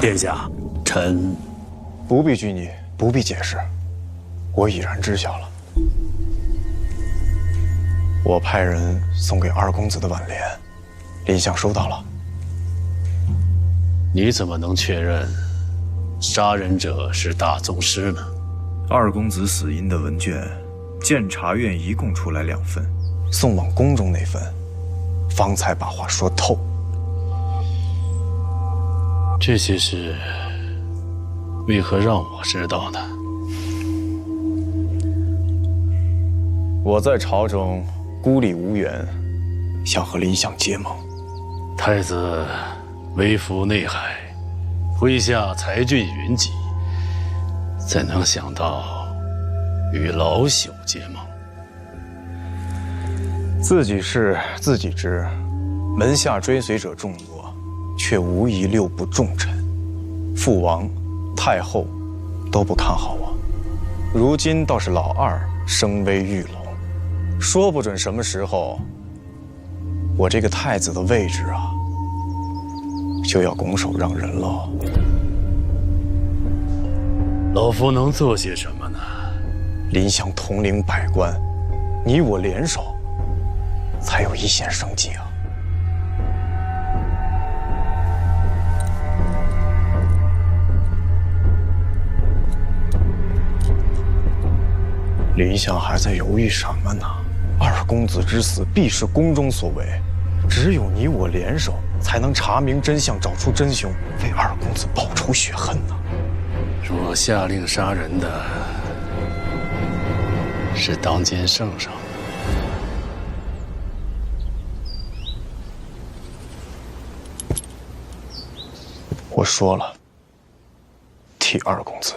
殿下，臣不必拘泥，不必解释，我已然知晓了。我派人送给二公子的挽联，林相收到了。你怎么能确认杀人者是大宗师呢？二公子死因的文卷，监察院一共出来2份，送往宫中那份，方才把话说透。这些事为何让我知道呢？我在朝中孤立无援，想和林相结盟。太子微服内海，麾下才俊云集，怎能想到与老朽结盟？自己事自己知，门下追随者众多，却无疑6部重臣，父王、太后都不看好我。如今倒是老二声威愈隆，说不准什么时候，我这个太子的位置啊，就要拱手让人了。老夫能做些什么呢？林相统领百官，你我联手，才有一线生机啊！林相还在犹豫什么呢？二公子之死必是宫中所为，只有你我联手，才能查明真相，找出真凶，为二公子报仇雪恨呢。若下令杀人的是当今圣上，我说了，替二公子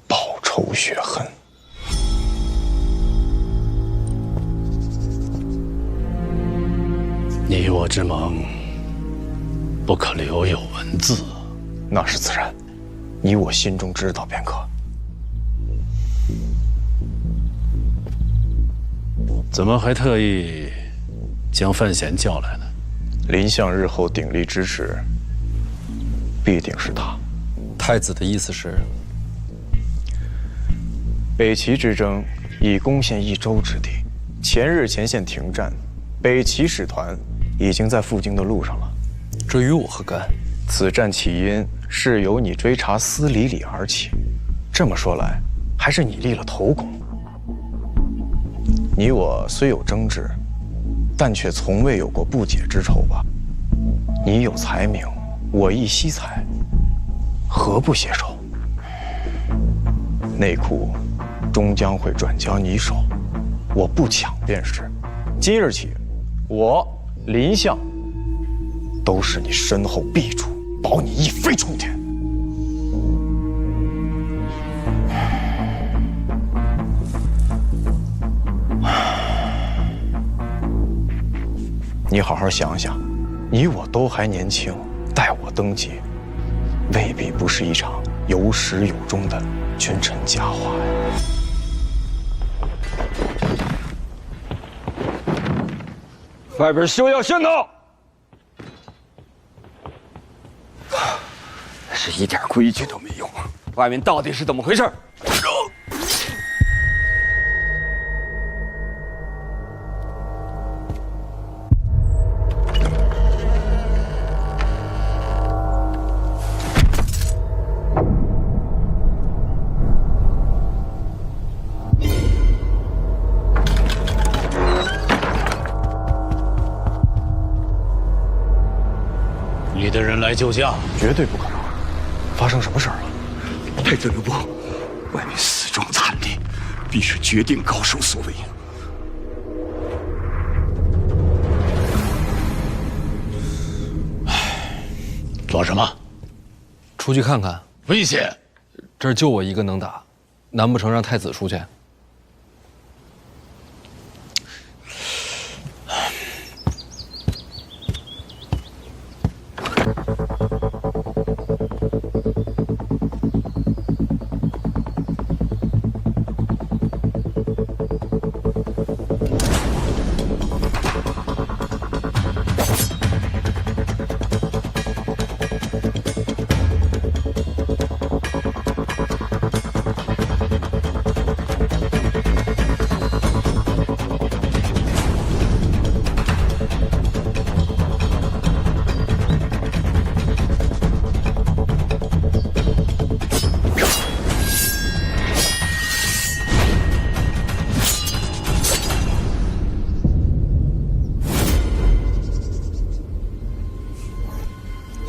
报仇雪恨。你我之盟不可留有文字，那是自然，你我心中知道便可。怎么还特意将范闲叫来呢？林相日后鼎力支持，必定是他。太子的意思是，北齐之争已攻陷1州之地，前日前线停战，北齐使团已经在赴京的路上了。这与我何干？此战起因是由你追查司礼里而起。这么说来，还是你立了头功。你我虽有争执，但却从未有过不解之仇吧？你有才名，我亦惜才，何不携手？内库终将会转交你手，我不抢便是。今日起，我林相都是你身后壁柱，保你一飞冲天。你好好想想，你我都还年轻，待我登基，未必不是一场有始有终的君臣佳话呀。外边休要喧闹，是一点规矩都没有。外面到底是怎么回事？你的人来救驾？绝对不可能！发生什么事儿了？太子留步，外面死状惨烈，必是绝顶高手所为。做什么？出去看看。危险！这儿就我一个能打，难不成让太子出去？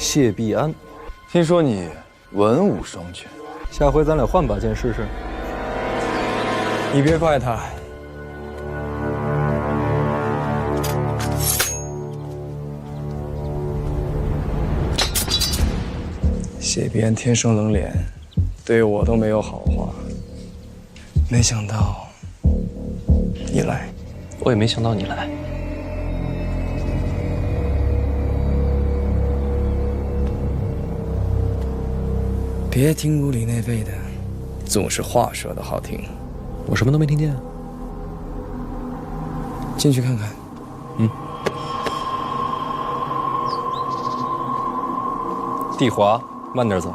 谢必安。听说你文武双全，下回咱俩换把剑试试。你别怪他。谢必安天生冷脸，对我都没有好话。没想到你来，我也没想到你来。别听屋里那辈的，总是话说的好听。我什么都没听见啊。进去看看。地滑，慢点走。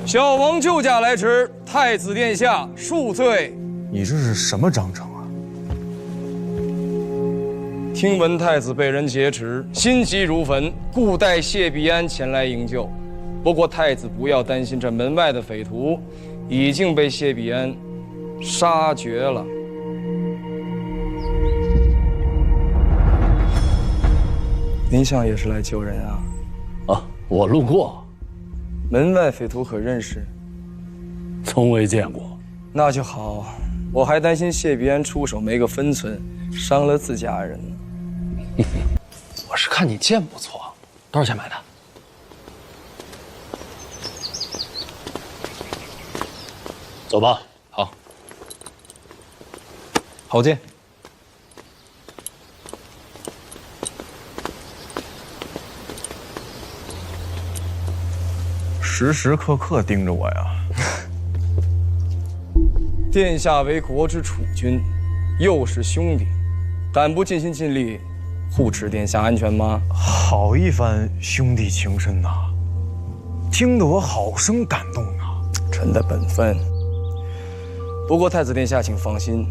小王救驾来迟，太子殿下恕罪。你这是什么章程啊？听闻太子被人劫持，心急如焚，故带谢必安前来营救。不过太子不要担心，这门外的匪徒已经被谢必安杀绝了。您想也是来救人啊？啊，我路过，门外匪徒可认识？从未见过。那就好，我还担心谢必安出手没个分寸，伤了自家人呢。我是看你剑不错，多少钱买的？走吧。好，好剑。时时刻刻盯着我呀！殿下为国之储君，又是兄弟，敢不尽心尽力护持殿下安全吗？好一番兄弟情深呐，听得我好生感动啊！臣的本分。不过太子殿下请放心，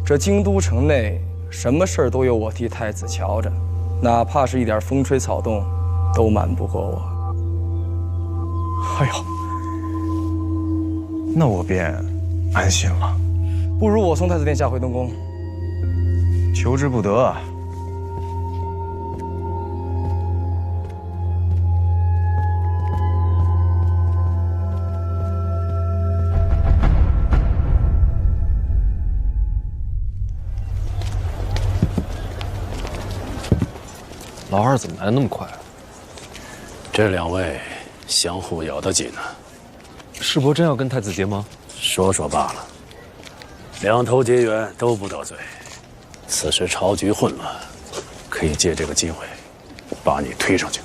这京都城内什么事儿都有我替太子瞧着，哪怕是一点风吹草动，都瞒不过我。哎呦，那我便安心了。不如我送太子殿下回东宫。求之不得啊！老二怎么来的那么快啊？这两位相互咬得紧呢。世伯真要跟太子结盟？说说罢了，两头结缘都不得罪。此时朝局混乱，可以借这个机会把你推上去。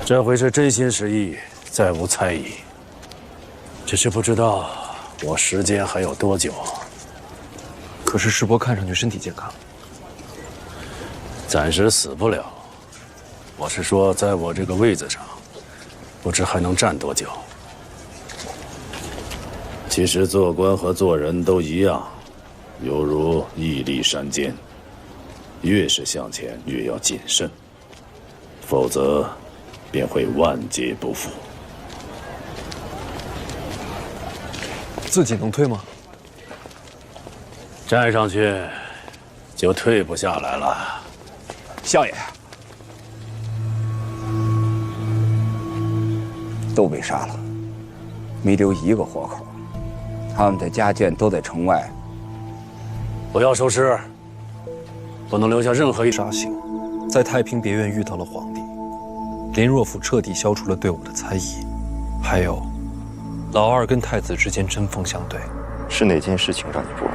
这回是真心实意，再无猜疑。只是不知道我时间还有多久。可是世伯看上去身体健康，暂时死不了。我是说，在我这个位子上，不知还能站多久。其实做官和做人都一样，犹如屹立山间，越是向前越要谨慎，否则便会万劫不复。自己能推吗？站上去就退不下来了。少爷，都被杀了，没留一个活口。他们的家眷都在城外。不要收尸，不能留下任何一杀醒，在太平别院遇到了皇帝，林若甫彻底消除了对我的猜疑，还有老二跟太子之间针锋相对。是哪件事情让你不安？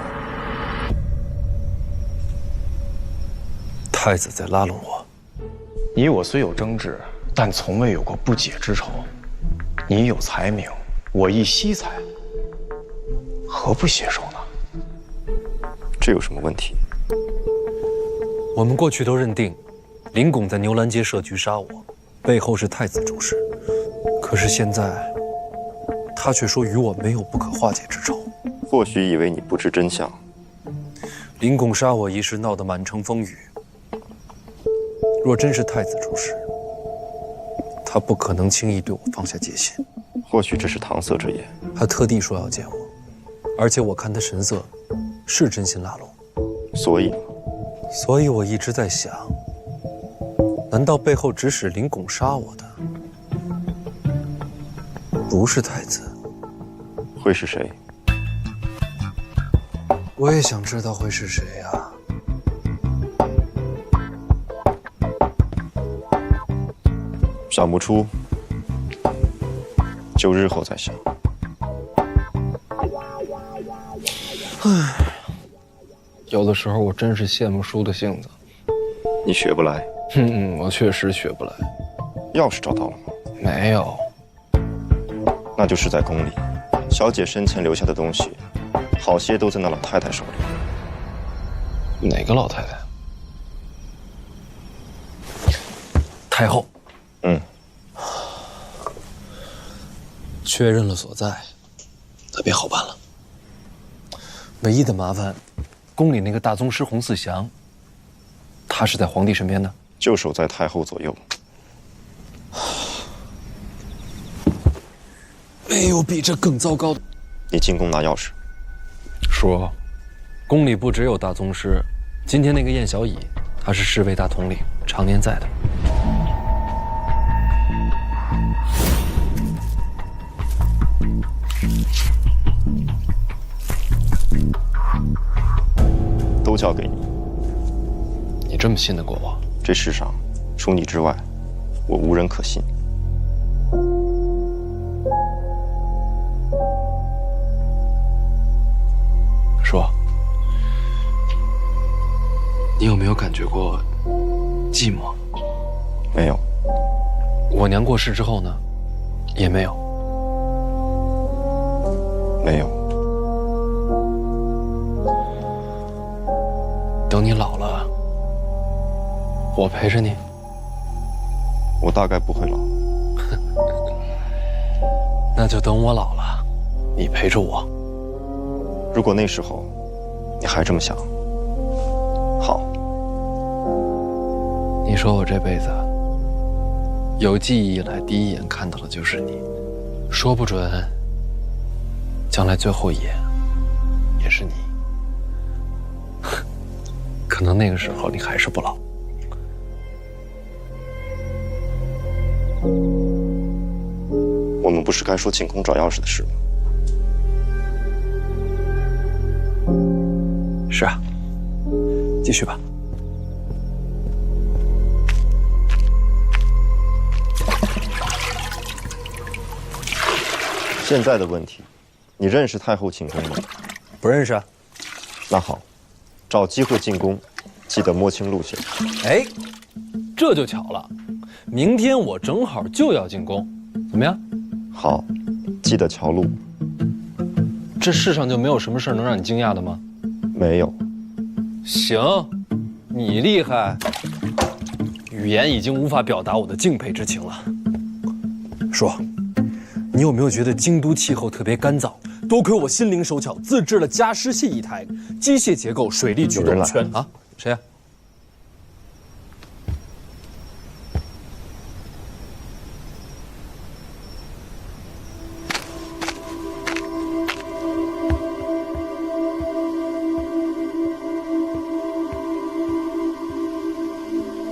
太子在拉拢我。你我虽有争执，但从未有过不解之仇。你有才名，我亦惜才，何不携手呢？这有什么问题？我们过去都认定，林拱在牛栏街设局杀我，背后是太子主使。可是现在，他却说与我没有不可化解之仇。或许以为你不知真相。林拱杀我一事闹得满城风雨。若真是太子主使，他不可能轻易对我放下戒心。或许这是搪塞之言。他特地说要见我，而且我看他神色是真心拉拢。所以呢？所以我一直在想，难道背后指使林拱杀我的不是太子？会是谁？我也想知道会是谁呀。想不出，就日后再想。有的时候我真是羡慕叔的性子。你学不来？我确实学不来。钥匙找到了吗？没有。那就是在宫里，小姐生前留下的东西，好些都在那老太太手里。哪个老太太？太后。确认了所在，特别好办了。唯一的麻烦，宫里那个大宗师洪四祥，他是在皇帝身边的，就守在太后左右。没有比这更糟糕的。你进宫拿钥匙。说，宫里不只有大宗师，今天那个燕小乙，他是侍卫大统领，常年在的。都交给你。你这么信得过我？这世上，除你之外，我无人可信。说，你有没有感觉过寂寞？没有。我娘过世之后呢？也没有。没有。等你老了，我陪着你。我大概不会老。那就等我老了，你陪着我。如果那时候你还这么想，好。你说我这辈子有记忆以来第一眼看到的就是你，说不准将来最后一眼也是你。可能那个时候你还是不老。我们不是该说进宫找钥匙的事吗？是啊，继续吧。现在的问题，你认识太后寝宫吗？不认识啊。那好，找机会进宫，记得摸清路线。哎，这就巧了，明天我正好就要进宫，怎么样？好，记得瞧路。这世上就没有什么事能让你惊讶的吗？没有。行，你厉害，语言已经无法表达我的敬佩之情了。说，你有没有觉得京都气候特别干燥？多亏我心灵手巧，自制了加湿器一台，机械结构、水力驱动全啊？谁呀？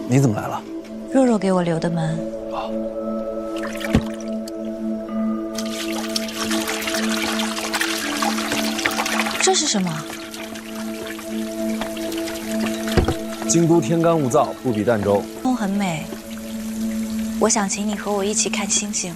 你怎么来了？若若给我留的门。这是什么？京都天干物燥，不比儋州。风很美，我想请你和我一起看星星。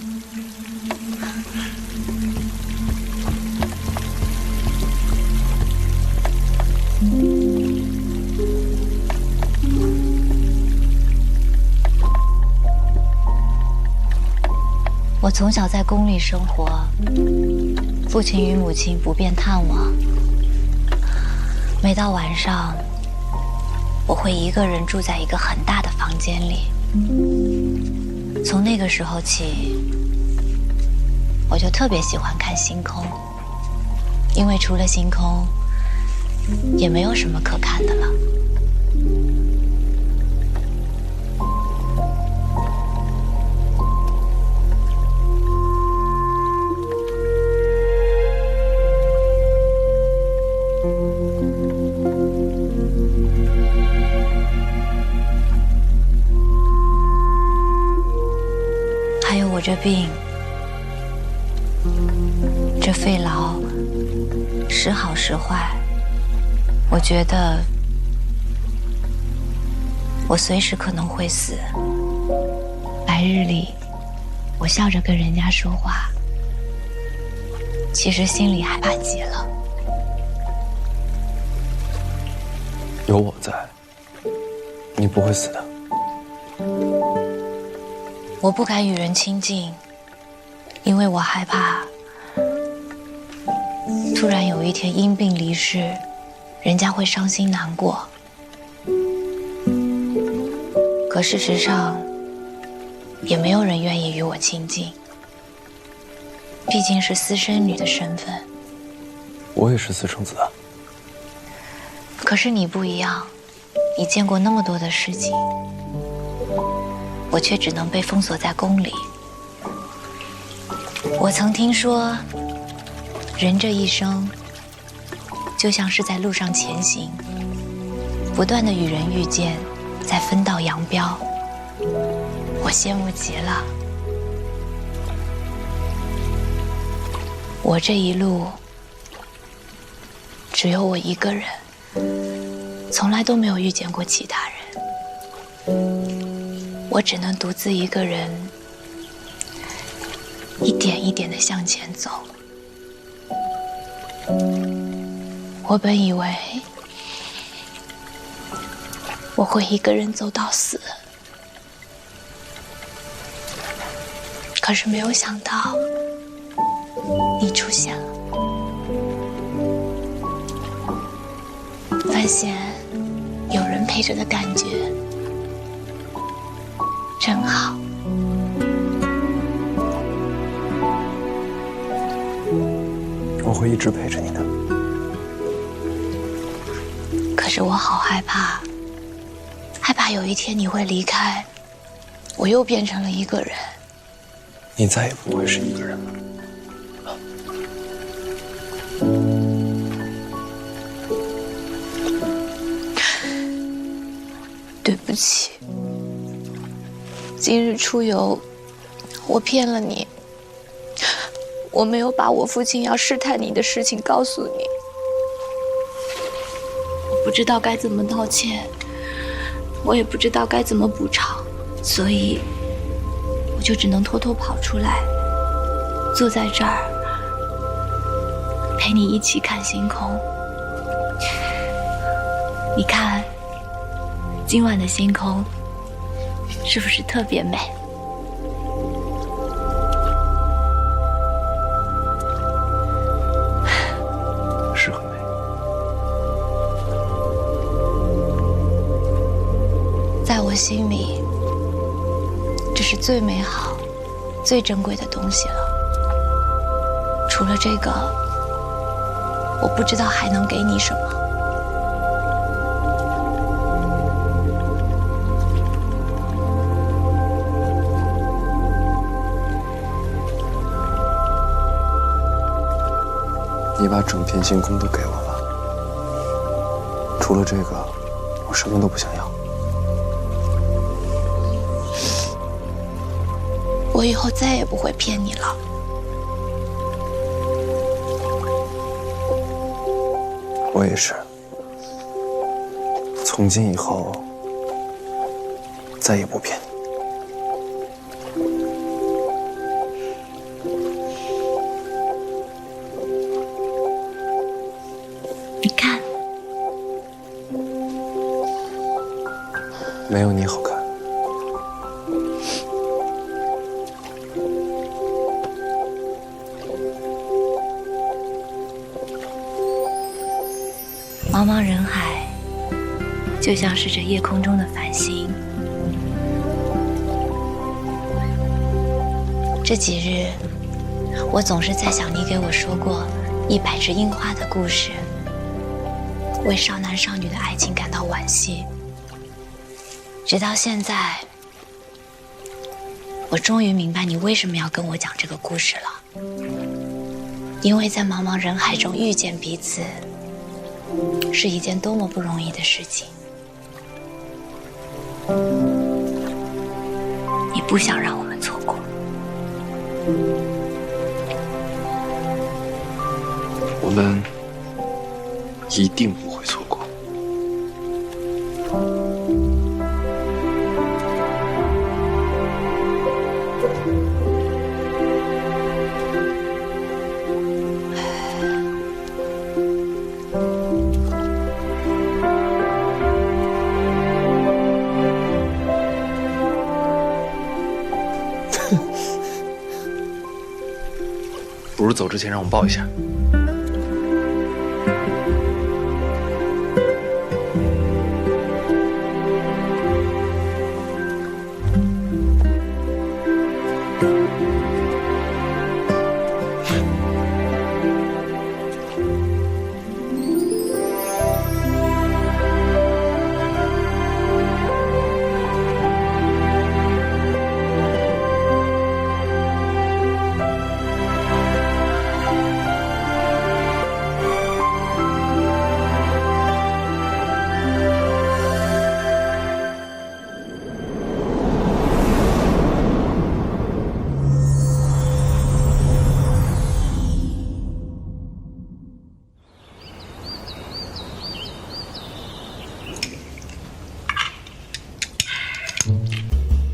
我从小在宫里生活，父亲与母亲不便探望。每到晚上，我会一个人住在一个很大的房间里。从那个时候起，我就特别喜欢看星空，因为除了星空，也没有什么可看的了。我这病，这肺痨，时好时坏，我觉得我随时可能会死。白日里，我笑着跟人家说话，其实心里害怕极了。有我在，你不会死的。我不敢与人亲近，因为我害怕突然有一天因病离世，人家会伤心难过。可事实上，也没有人愿意与我亲近，毕竟是私生女的身份。我也是私生子啊。可是你不一样，你见过那么多的事情，我却只能被封锁在宫里。我曾听说，人这一生就像是在路上前行，不断的与人遇见，在分道扬镳。我羡慕极了。我这一路只有我一个人，从来都没有遇见过其他人。我只能独自一个人，一点一点地向前走。我本以为我会一个人走到死，可是没有想到你出现了。发现有人陪着的感觉真好。我会一直陪着你的。可是我好害怕，害怕有一天你会离开，我又变成了一个人。你再也不会是一个人了。对不起，今日出游，我骗了你，我没有把我父亲要试探你的事情告诉你。我不知道该怎么道歉，我也不知道该怎么补偿，所以我就只能偷偷跑出来，坐在这儿陪你一起看星空。你看，今晚的星空是不是特别美？是很美。在我心里，这是最美好、最珍贵的东西了。除了这个，我不知道还能给你什么。你把整片星空都给我了，除了这个，我什么都不想要。我以后再也不会骗你了。我也是，从今以后再也不骗你。你看，没有你好看。茫茫人海，就像是这夜空中的繁星。这几日，我总是在想你给我说过100只樱花的故事，为少男少女的爱情感到惋惜。直到现在，我终于明白你为什么要跟我讲这个故事了。因为在茫茫人海中遇见彼此，是一件多么不容易的事情。你不想让我们错过。我们一定不会错过。不如走之前让我抱一下。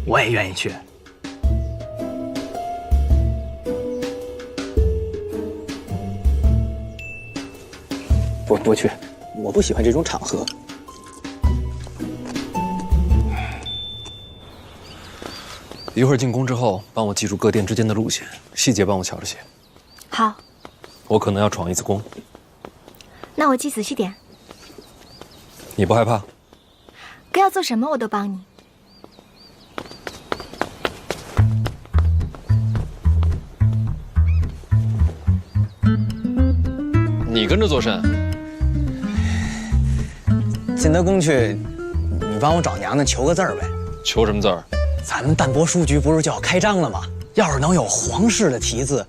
我也愿意去。不去，我不喜欢这种场合。一会儿进宫之后，帮我记住各殿之间的路线，细节帮我瞧着些。好，我可能要闯一次宫，那我记仔细点。你不害怕？哥要做什么我都帮你。你跟着做甚？进德宫去，你帮我找娘娘求个字儿呗。求什么字儿？咱们淡泊书局不是就要开张了吗？要是能有皇室的题字，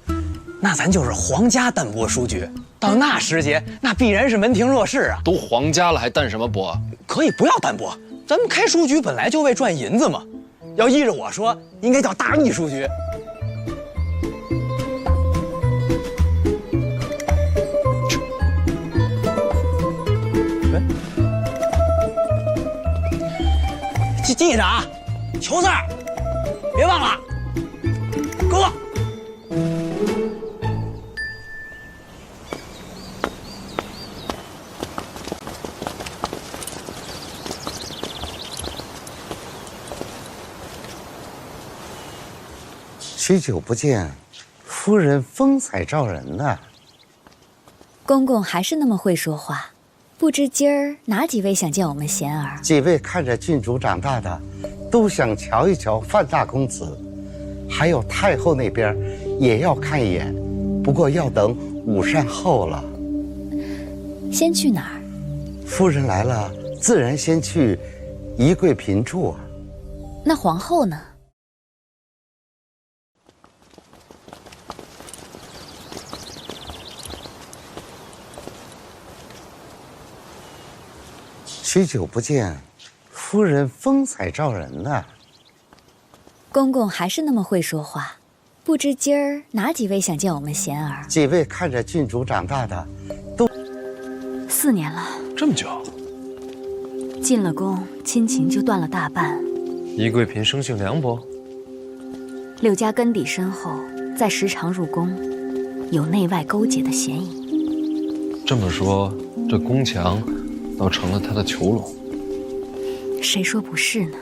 那咱就是皇家淡泊书局。到那时节，那必然是门庭若市啊。都皇家了，还淡什么泊？可以不要淡泊，咱们开书局本来就为赚银子嘛。要依着我说，应该叫大秘书局。记着啊，求字儿，别忘了，哥。许久不见，夫人风采照人呐。公公还是那么会说话。不知今儿哪几位想见我们贤儿？几位看着郡主长大的，都想瞧一瞧范大公子，还有太后那边也要看一眼，不过要等午膳后了。先去哪儿？夫人来了，自然先去宜贵嫔处啊。那皇后呢？许久不见，夫人风采照人呐。公公还是那么会说话。不知今儿哪几位想见我们贤儿？几位看着郡主长大的，都4年了，这么久。进了宫，亲情就断了大半。宜贵嫔生性凉薄，柳家根底深厚，再时常入宫，有内外勾结的嫌疑。这么说，这宫墙倒成了他的囚笼。谁说不是呢？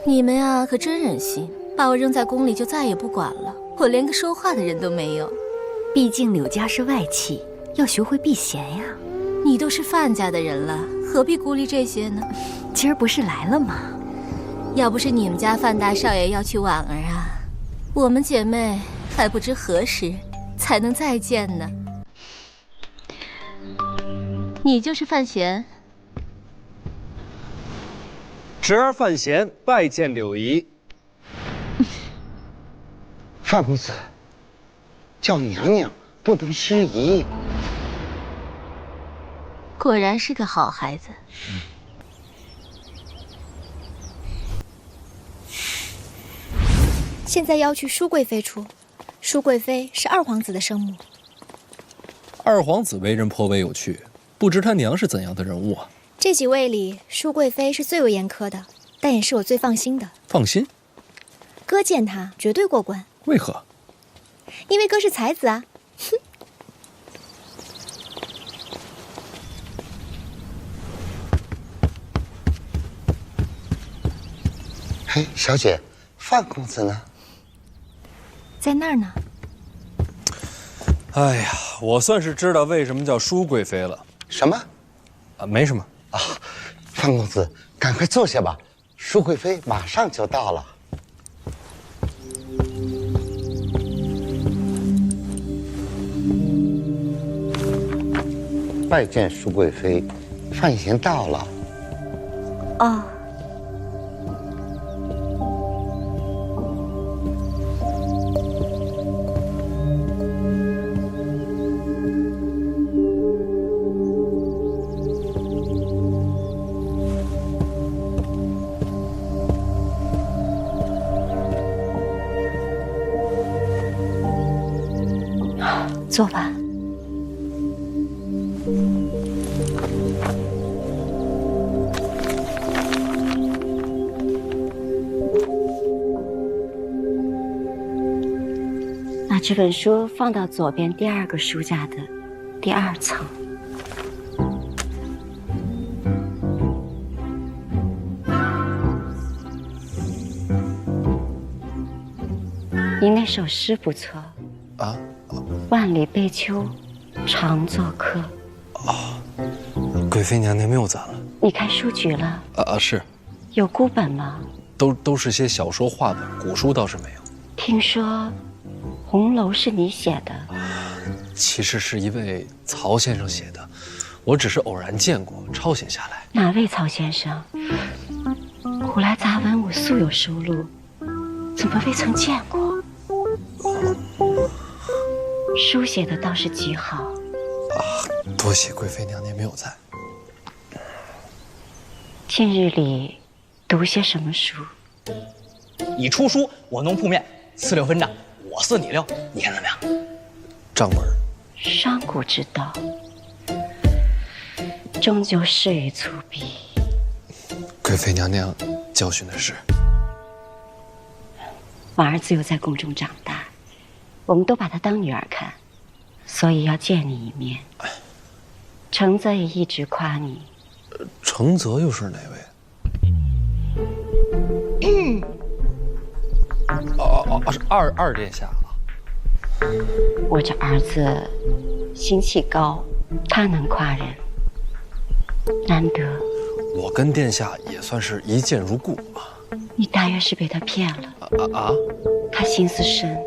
你们呀，可真忍心，把我扔在宫里就再也不管了。我连个说话的人都没有。毕竟柳家是外戚，要学会避嫌呀。你都是范家的人了，何必顾虑这些呢？今儿不是来了吗？要不是你们家范大少爷要去婉儿啊，我们姐妹还不知何时才能再见呢。你就是范闲。侄儿范闲拜见柳姨。范公子，叫娘娘不能失仪。果然是个好孩子。现在要去舒贵妃处，舒贵妃是二皇子的生母。二皇子为人颇为有趣，不知他娘是怎样的人物啊？这几位里，舒贵妃是最为严苛的，但也是我最放心的。放心？哥见他绝对过关。为何？因为哥是才子啊！哼。嘿，小姐，范公子呢？在那儿呢。哎呀，我算是知道为什么叫舒贵妃了。什么？啊，没什么。啊，范公子，赶快坐下吧，舒贵妃马上就到了。拜见舒贵妃，范闲到了。哦。坐吧。把这本书放到左边第2个书架的第2层。你那首诗不错啊。万里悲秋，常作客。啊，贵妃娘娘谬赞了。你开书局了？是。有孤本吗？都是些小说、话本，古书倒是没有。听说《红楼》是你写的？其实是一位曹先生写的，我只是偶然见过，抄写下来。哪位曹先生？古来杂文我素有收录，怎么未曾见过？书写的倒是极好。多谢贵妃娘娘谬赞。近日里读些什么书？你出书，我弄铺面，4-6分账，我4你6，你看怎么样？账本。商贾之道，终究事于粗鄙。贵妃娘娘教训的是，我儿子又在宫中长大，我们都把她当女儿看，所以要见你一面。承泽也一直夸你。承泽又是哪位？是二殿下啊。我这儿子心气高，他能夸人，难得。我跟殿下也算是一见如故啊。你大约是被他骗了。他心思深，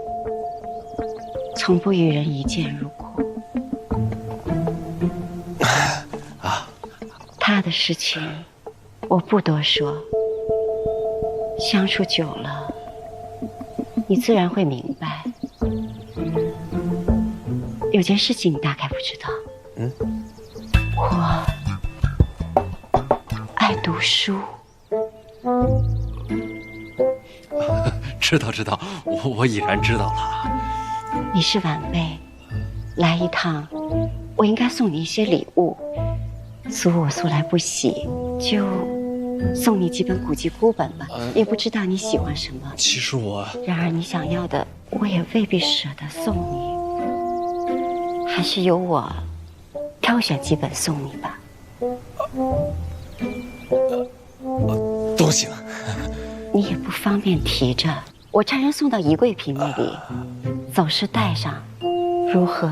从不与人一见如故。他的事情我不多说，相处久了，你自然会明白。有件事情你大概不知道。我爱读书。知道，我已然知道了。你是晚辈，来一趟，我应该送你一些礼物。我素来不喜，就送你几本古籍孤本吧。也不知道你喜欢什么。其实我……然而你想要的，我也未必舍得送你。还是由我挑选几本送你吧。都行。你也不方便提着，我差人送到宜贵嫔那里，走时带上，如何？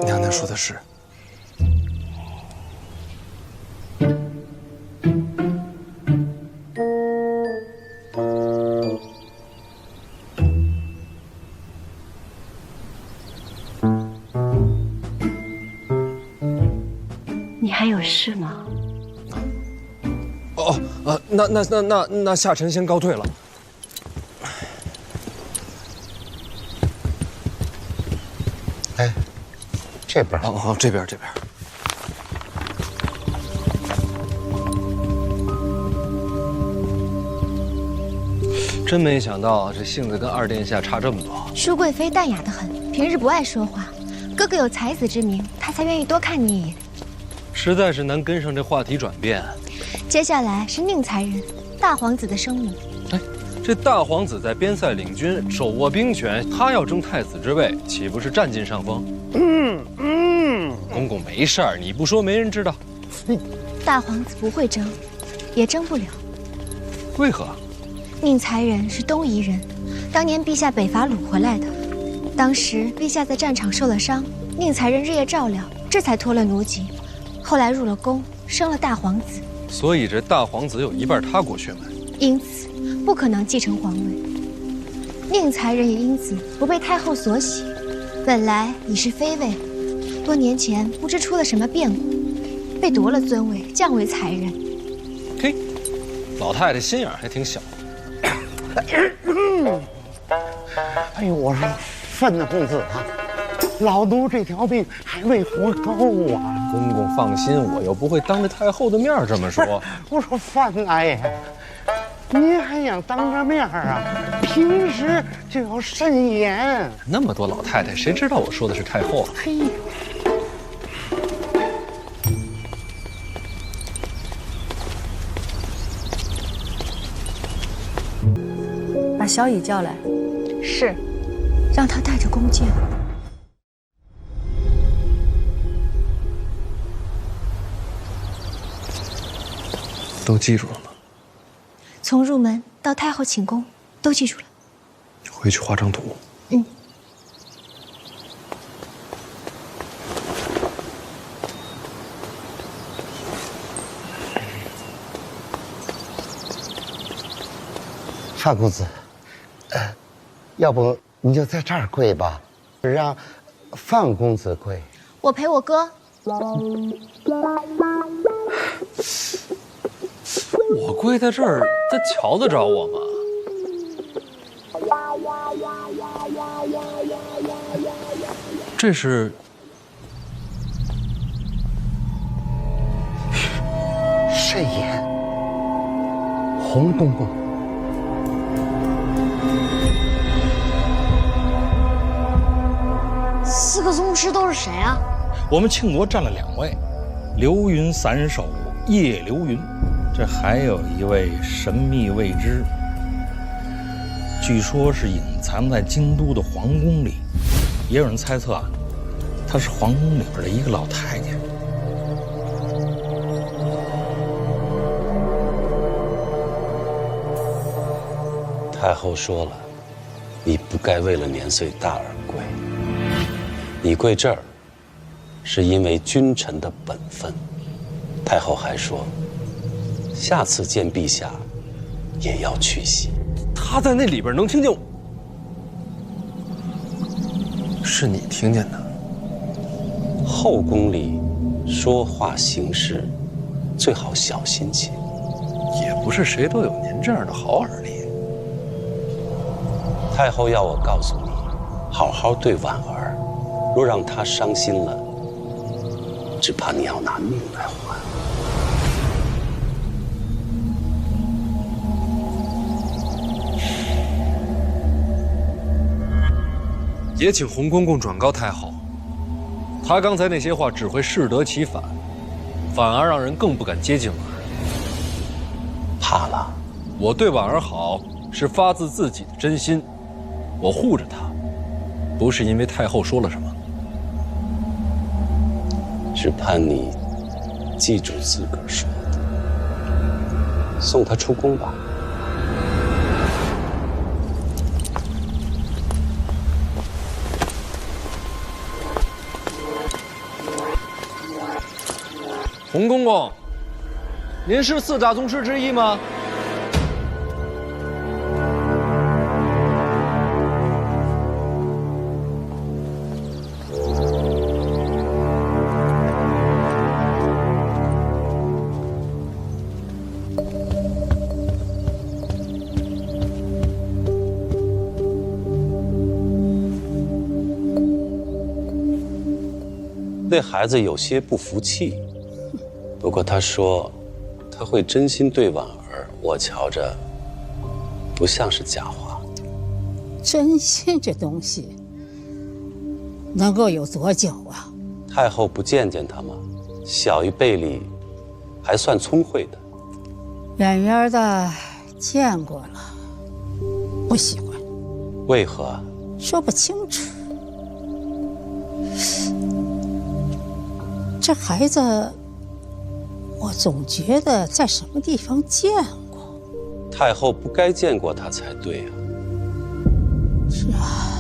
娘娘说的是。你还有事吗？那下臣先告退了。哎，这边。哦，这边。真没想到这性子跟二殿下差这么多。舒贵妃淡雅得很，平日不爱说话。哥哥有才子之名，她才愿意多看你一眼。实在是难跟上这话题转变。接下来是宁才人，大皇子的生母。哎，这大皇子在边塞领军，手握兵权，他要争太子之位，岂不是占尽上风？公公没事儿，你不说没人知道。大皇子不会争，也争不了。为何？宁才人是东夷人，当年陛下北伐掳回来的。当时陛下在战场受了伤，宁才人日夜照料，这才脱了奴籍。后来入了宫，生了大皇子。所以这大皇子有一半他国血脉，因此不可能继承皇位。宁才人也因此不被太后所喜，本来已是妃位，多年前不知出了什么变故，被夺了尊位，降为才人。嘿，老太太心眼还挺小。哎呦，我说范大公子啊，老奴这条命还未活够啊！公公放心，我又不会当着太后的面这么说。我说范大爷，您还想当着面啊？平时就要慎言。那么多老太太，谁知道我说的是太后啊？嘿。把小乙叫来。是，让他带着弓箭。都记住了吗？从入门到太后寝宫，都记住了。回去画张图。范公子，要不你就在这儿跪吧，让范公子跪。我陪我哥。我跪在这儿，他瞧得着我吗？这是慎言，洪公公。4个宗师都是谁啊？我们庆国占了2位，流云散手叶流云，这还有一位神秘未知，据说是隐藏在京都的皇宫里，也有人猜测啊，她是皇宫里边的一个老太监。太后说了，你不该为了年岁大而跪。你跪这儿，是因为君臣的本分。太后还说，下次见陛下，也要去席。他在那里边能听见我，是你听见的？后宫里说话行事，最好小心些。也不是谁都有您这样的好耳力。太后要我告诉你，好好对婉儿。若让他伤心了，只怕你要拿命来换。也请洪公公转告太后，他刚才那些话只会适得其反，反而让人更不敢接近婉儿。怕了？我对婉儿好是发自自己的真心，我护着她，不是因为太后说了什么。只盼你记住自个儿说的，送他出宫吧。洪公公，您是4大宗师之一吗？对孩子有些不服气。不过他说，他会真心对婉儿，我瞧着不像是假话。真心这东西能够有多久啊？太后不见见他吗？小于辈里，还算聪慧的。远远的见过了，不喜欢。为何？说不清楚。这孩子，我总觉得在什么地方见过。太后不该见过他才对啊。是啊，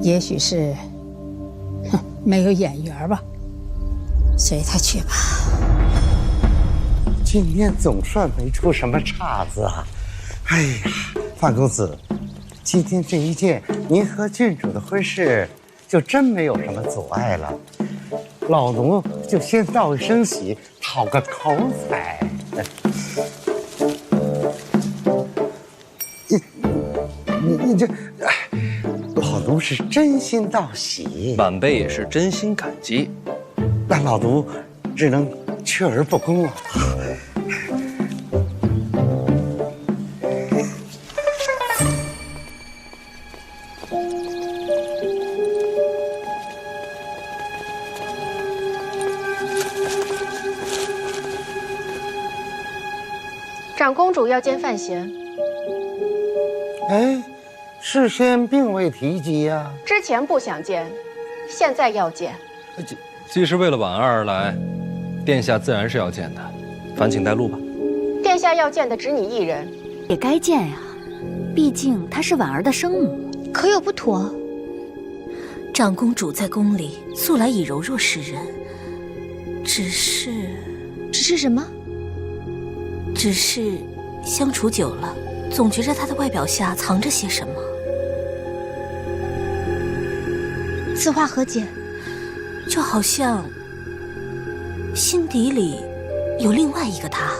也许是，没有眼缘吧。随他去吧。今天总算没出什么岔子啊！哎呀，范公子，今天这一件，您和郡主的婚事就真没有什么阻碍了。老奴就先道一声喜，讨个口彩。你这，老奴是真心道喜，晚辈也是真心感激。那老奴只能却而不恭了。长公主要见范闲。哎，事先并未提及呀。之前不想见，现在要见。既是为了婉儿而来，殿下自然是要见的。烦请带路吧。殿下要见的只你一人，也该见呀，毕竟她是婉儿的生母。可有不妥？长公主在宫里素来以柔弱示人，只是什么？只是相处久了，总觉着她的外表下藏着些什么。此话何解？就好像心底里有另外一个她，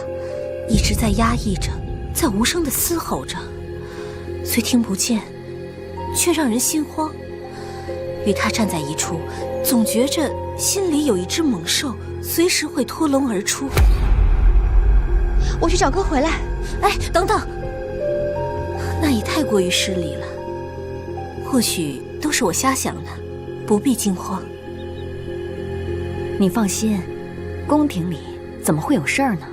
一直在压抑着，在无声地嘶吼着，虽听不见，却让人心慌。与她站在一处，总觉着心里有一只猛兽，随时会脱笼而出。我去找哥回来。哎，等等，那也太过于失礼了。或许都是我瞎想的，不必惊慌。你放心，宫廷里怎么会有事儿呢？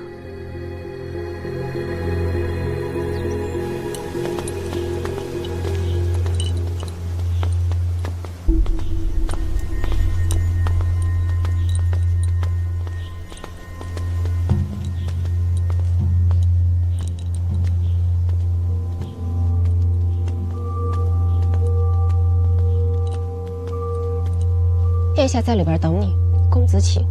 殿下在里边等你，公子请。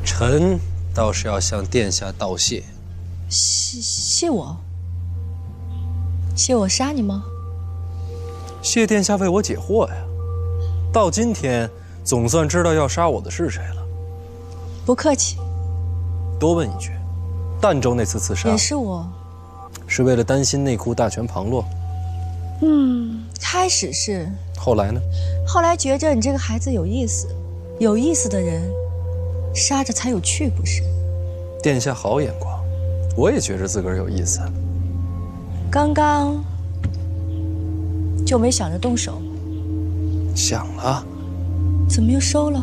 臣倒是要向殿下道谢。谢我？谢我杀你吗？谢殿下为我解惑呀！到今天，总算知道要杀我的是谁了。不客气。多问一句，儋州那次刺杀也是我，是为了担心内库大权旁落？开始是。后来呢？后来觉着你这个孩子有意思，有意思的人，杀着才有趣，不是？殿下好眼光，我也觉着自个儿有意思。刚刚就没想着动手。想了。怎么又收了？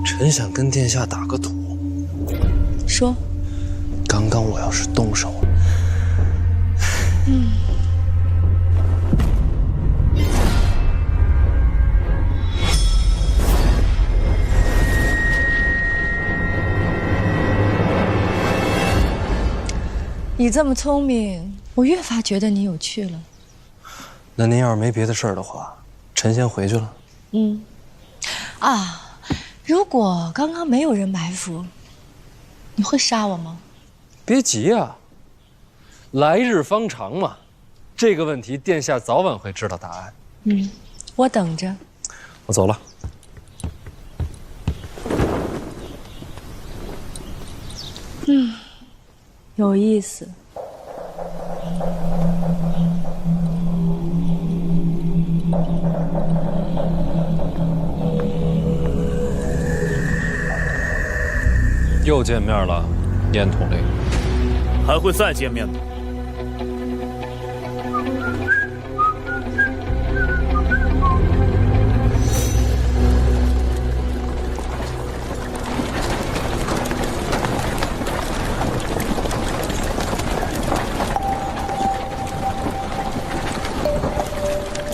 臣想跟殿下打个赌。说。刚刚我要是动手，你这么聪明，我越发觉得你有趣了。那您要是没别的事儿的话，臣先回去了。如果刚刚没有人埋伏，你会杀我吗？别急啊，来日方长嘛。这个问题殿下早晚会知道答案。我等着。我走了。有意思。又见面了，燕统领。还会再见面吗？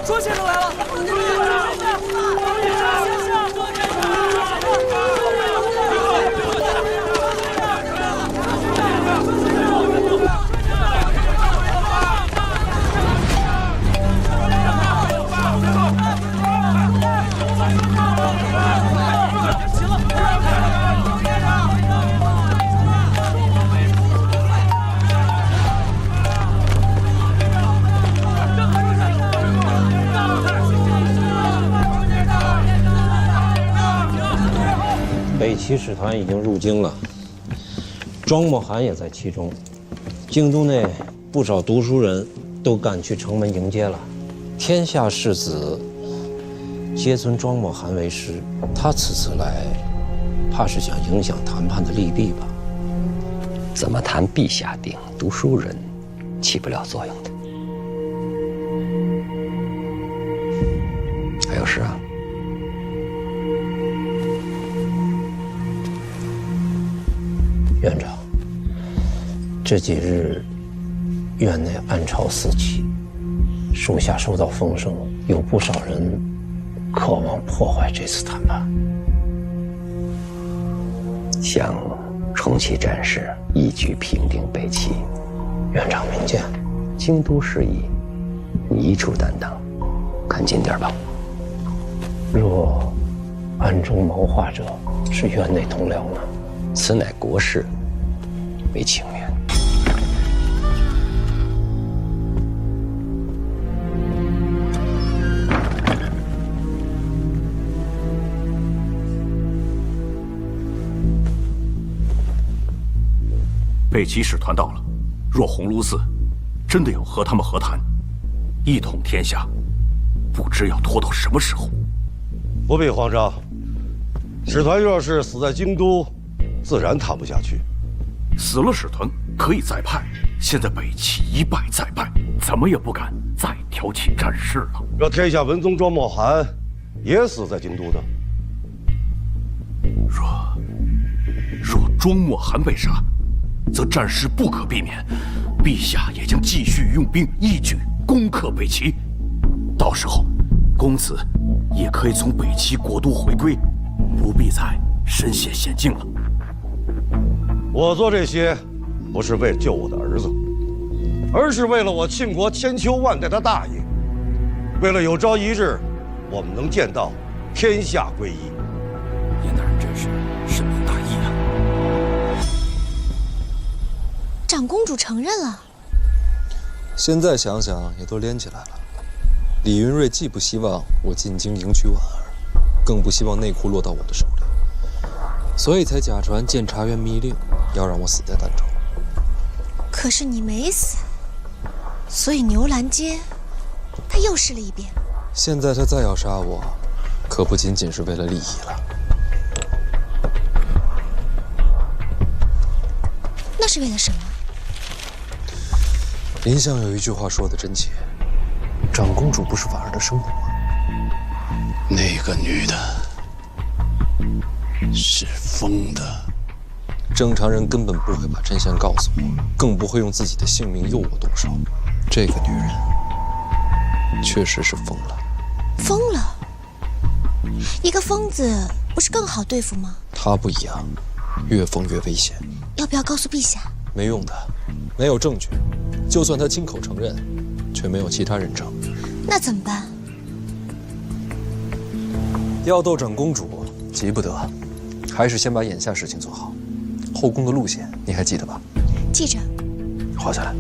周先生来了！北齐使团已经入京了，庄墨涵也在其中。京都内不少读书人都赶去城门迎接了。天下士子皆尊庄墨涵为师，他此次来，怕是想影响谈判的利弊吧？怎么谈陛下定，读书人起不了作用的。还有事啊？院长，这几日院内暗潮四起，属下收到风声，有不少人渴望破坏这次谈判，想重启战事，一举平定北齐。院长明鉴，京都事宜，你一处担当，看紧点吧。若暗中谋划者是院内同僚呢？此乃国事，为情面。北齐使团到了，若鸿胪寺真的要和他们和谈，一统天下，不知要拖到什么时候。不必慌张，使团若是死在京都，自然谈不下去。死了使团可以再派，现在北齐一败再败，怎么也不敢再挑起战事了。若天下文宗庄墨涵也死在京都呢？若庄墨涵被杀，则战事不可避免，陛下也将继续用兵，一举攻克北齐。到时候，公子也可以从北齐国都回归，不必再身陷险境了。我做这些，不是为了救我的儿子，而是为了我庆国千秋万代的大业，为了有朝一日，我们能见到天下归一。燕大人真是深明大义啊！长公主承认了。现在想想也都连起来了。李云瑞既不希望我进京迎娶婉儿，更不希望内库落到我的手里，所以才假传监察院密令，要让我死在儋州。可是你没死，所以牛栏街他又试了一遍。现在他再要杀我，可不仅仅是为了利益了。那是为了什么？林相有一句话说的真切，长公主不是婉儿的生母吗？那个女的是疯的。正常人根本不会把真相告诉我，更不会用自己的性命诱我动手。这个女人确实是疯了。疯了？一个疯子不是更好对付吗？她不一样，越疯越危险。要不要告诉陛下？没用的，没有证据。就算她亲口承认，却没有其他人证。那怎么办？要斗长公主，急不得，还是先把眼下事情做好。后宫的路线你还记得吧？记着。画下来。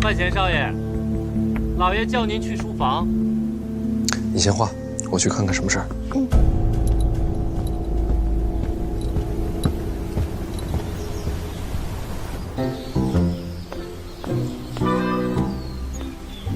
范闲少爷，老爷叫您去书房。你先画，我去看看什么事儿。